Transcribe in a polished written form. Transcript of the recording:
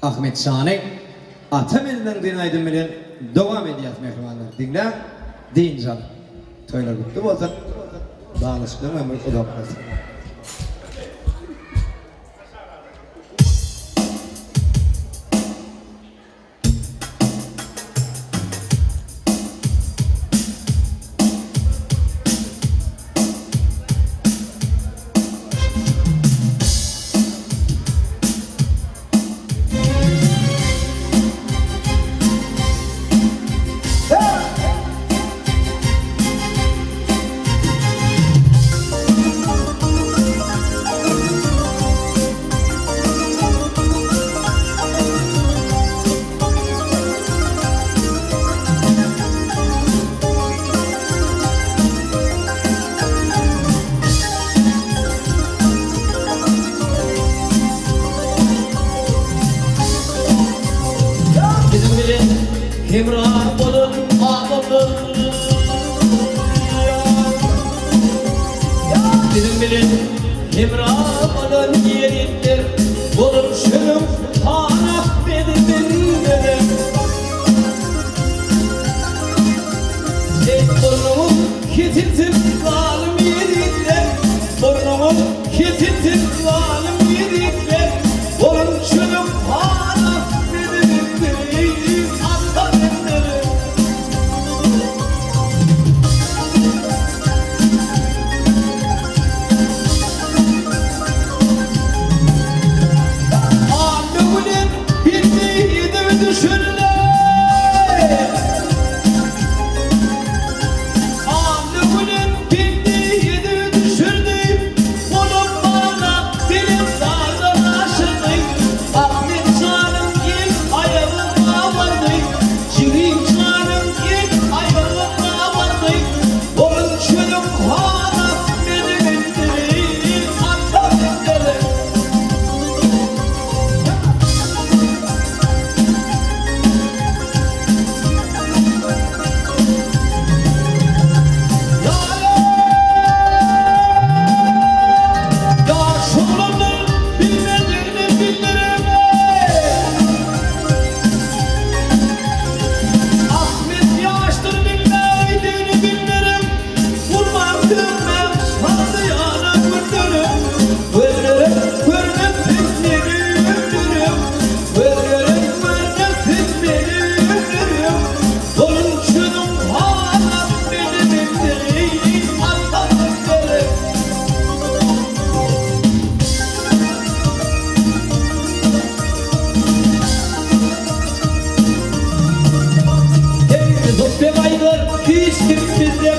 Ahmet Şahin atam elinden dinaydım bilen devam ediyat mehmanlar dinle deyin canım. Toylar kutlu olsun. Bağlaşıklığım ömür udaplasın. Himran olun ağabey, bizim bilin himran olun yerindir, olur şunum hanaf benim dedim. Burnumu kesilsin zalim yerinde, burnumu kesilsin zalim yerinde, olur şunum hanaf benim dedim. Hiç kimse